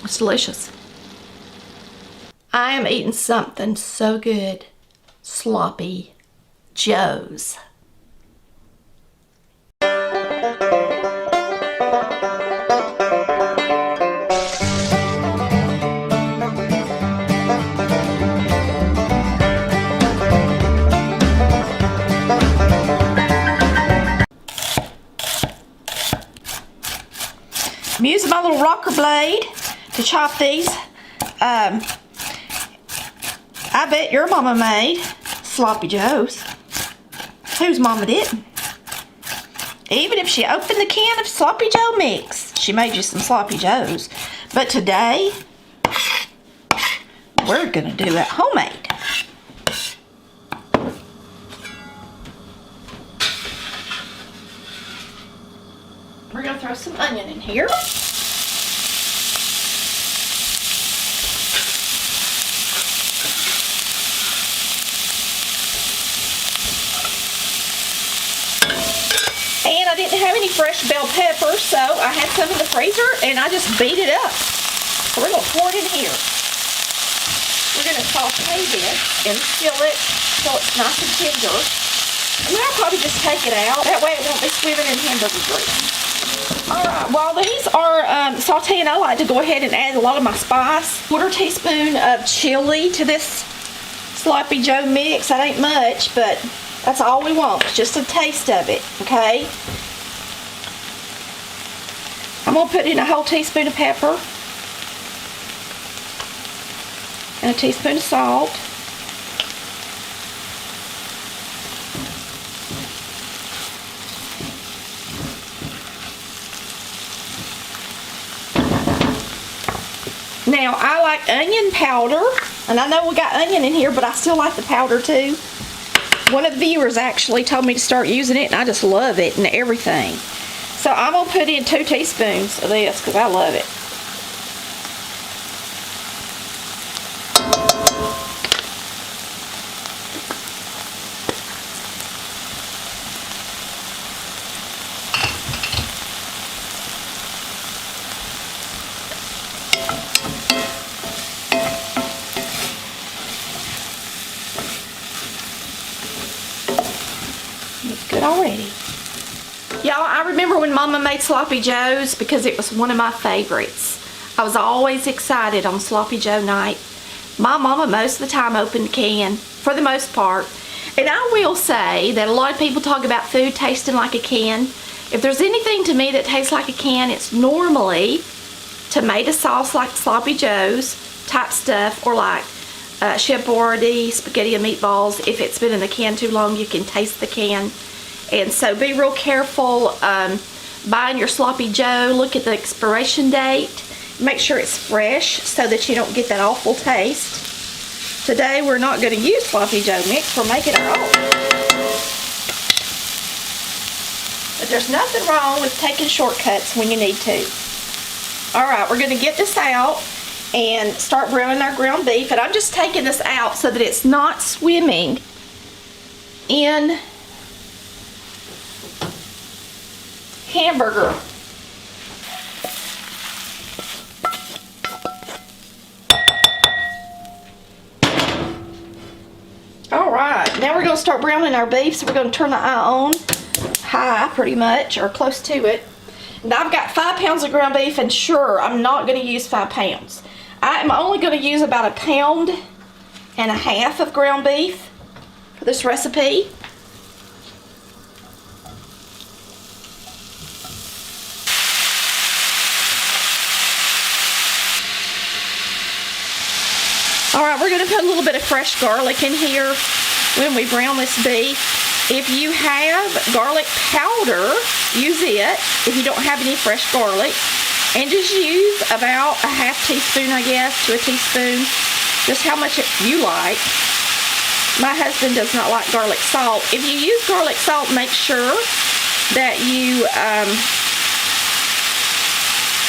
It's delicious. I am eating something so good. Sloppy Joes. I'm using my little rocker blade to chop these. I bet your mama made sloppy joes. Whose mama didn't? Even if she opened the can of sloppy joe mix, she made you some sloppy joes. But today, we're gonna do it homemade. We're gonna throw some onion in here. And I didn't have any fresh bell pepper, so I had some in the freezer and I just beat it up. So we're gonna pour it in here. We're gonna saute this and seal it so it's nice and tender. And then I'll probably just take it out. That way it won't be swimming in hamburger grease. Alright, while these are sauteing, I like to go ahead and add a lot of my spice. 1/4 teaspoon of chili to this sloppy joe mix. That ain't much, but that's all we want, just a taste of it, okay? I'm going to put in a whole teaspoon of pepper and a teaspoon of salt. Now, I like onion powder, and I know we got onion in here, but I still like the powder too. One of the viewers actually told me to start using it, and I just love it and everything. So I'm going to put in 2 teaspoons of this because I love it. It's good already. Y'all, I remember when Mama made sloppy joes because it was one of my favorites. I was always excited on sloppy joe night. My mama most of the time opened the can, for the most part. And I will say that a lot of people talk about food tasting like a can. If there's anything to me that tastes like a can, it's normally tomato sauce like sloppy joes type stuff, or like chef boyardee, spaghetti and meatballs. If it's been in the can too long, you can taste the can. And so be real careful buying your sloppy joe. Look at the expiration date. Make sure it's fresh so that you don't get that awful taste. Today we're not going to use sloppy joe mix. We're making our own. But there's nothing wrong with taking shortcuts when you need to. Alright, we're going to get this out and start browning our ground beef. And I'm just taking this out so that it's not swimming in hamburger. Alright, now we're going to start browning our beef. So we're going to turn the eye on high pretty much, or close to it. And I've got 5 pounds of ground beef, and sure, I'm not going to use 5 pounds. I'm only going to use about 1.5 pounds of ground beef for this recipe. Alright, we're going to put a little bit of fresh garlic in here when we brown this beef. If you have garlic powder, use it if you don't have any fresh garlic. And just use about a half teaspoon, I guess, to a teaspoon. Just how much you like. My husband does not like garlic salt. If you use garlic salt, make sure that you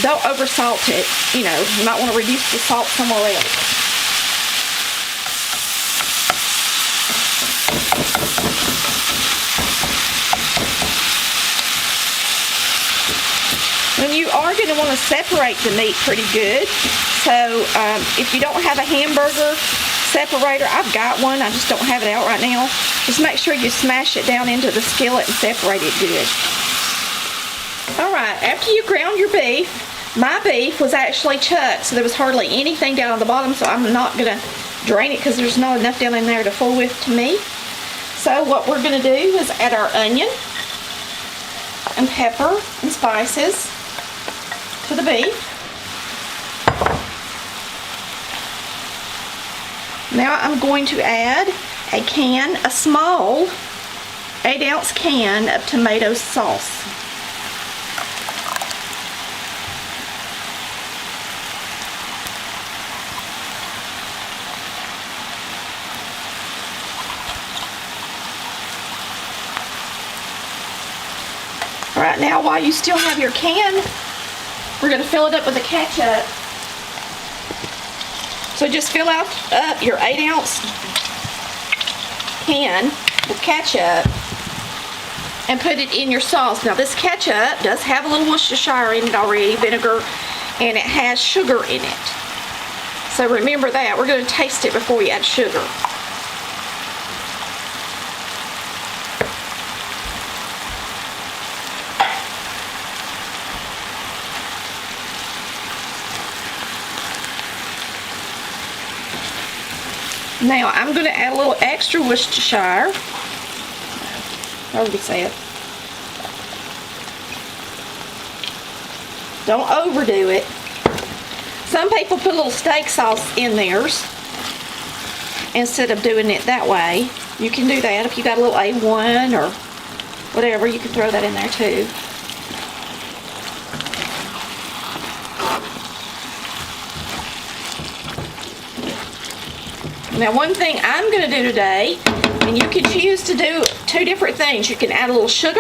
don't over salt it. You know, you might want to reduce the salt somewhere else. When you are going to want to separate the meat pretty good. So if you don't have a hamburger separator, I've got one. I just don't have it out right now. Just make sure you smash it down into the skillet and separate it good. Alright, after you ground your beef, my beef was actually chucked, so there was hardly anything down on the bottom, so I'm not going to drain it because there's not enough down in there to fool with to me. So what we're going to do is add our onion and pepper and spices to the beef. Now I'm going to add a small 8-ounce can of tomato sauce. Right now, while you still have your can, we're going to fill it up with the ketchup. So just fill up your 8-ounce can with ketchup and put it in your sauce. Now this ketchup does have a little Worcestershire in it already, vinegar, and it has sugar in it. So remember that. We're going to taste it before we add sugar. Now I'm going to add a little extra Worcestershire. I already said. Don't overdo it. Some people put a little steak sauce in theirs instead of doing it that way. You can do that if you got a little A1 or whatever. You can throw that in there too. Now one thing I'm going to do today, and you can choose to do 2 different things. You can add a little sugar,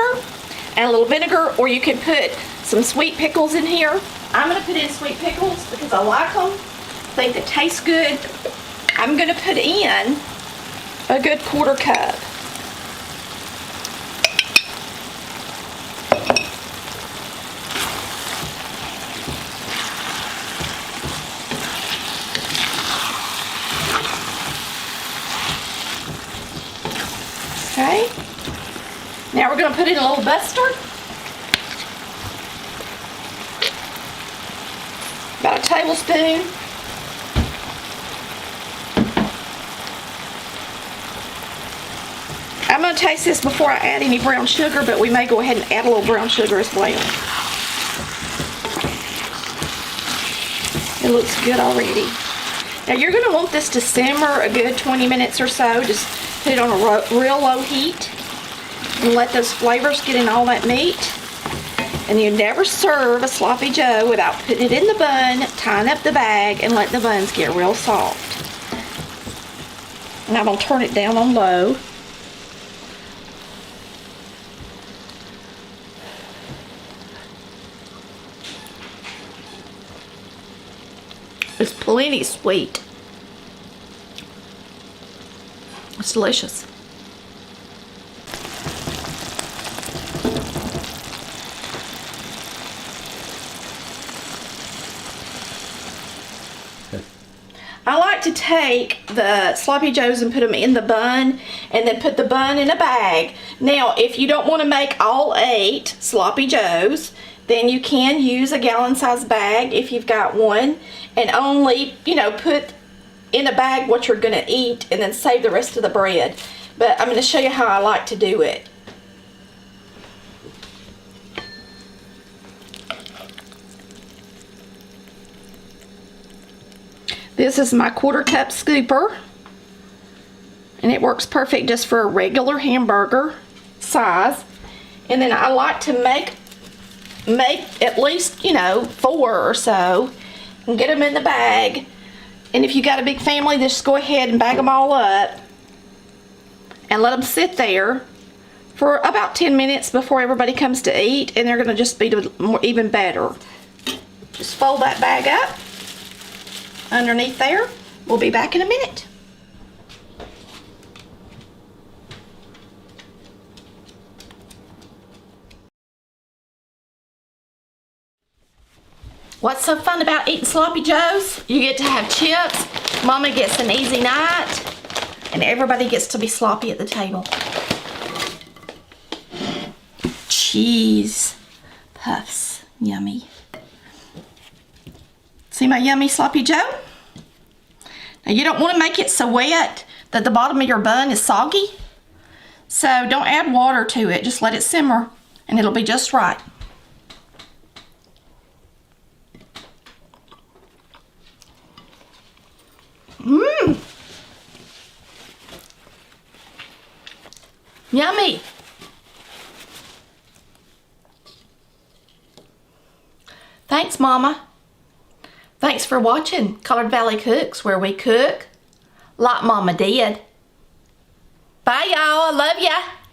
add a little vinegar, or you can put some sweet pickles in here. I'm going to put in sweet pickles because I like them. I think they taste good. I'm going to put in a good 1/4 cup. Okay, now we're going to put in a little mustard, about a tablespoon. I'm going to taste this before I add any brown sugar, but we may go ahead and add a little brown sugar as well. It looks good already. Now you're going to want this to simmer a good 20 minutes or so. Just put it on a real low heat and let those flavors get in all that meat. And you never serve a sloppy joe without putting it in the bun, tying up the bag, and letting the buns get real soft. And I'm going to turn it down on low. It's plenty sweet. It's delicious. I like to take the sloppy joes and put them in the bun and then put the bun in a bag. Now, if you don't want to make all 8 sloppy joes, then you can use a gallon-sized bag if you've got one, and only, put in a bag what you're going to eat and then save the rest of the bread. But I'm going to show you how I like to do it. This is my 1/4 cup scooper, and it works perfect just for a regular hamburger size. And then I like to make at least 4 or so and get them in the bag. And if you got a big family, just go ahead and bag them all up and let them sit there for about 10 minutes before everybody comes to eat, and they're going to just be even better. Just fold that bag up underneath there. We'll be back in a minute. What's so fun about eating sloppy joes? You get to have chips, Mama gets an easy night, and everybody gets to be sloppy at the table. Cheese puffs, yummy. See my yummy sloppy joe? Now you don't want to make it so wet that the bottom of your bun is soggy. So don't add water to it, just let it simmer and it'll be just right. Mmm. Yummy. Thanks, Mama. Thanks for watching Colored Valley Cooks, where we cook like Mama did. Bye, y'all. I love ya.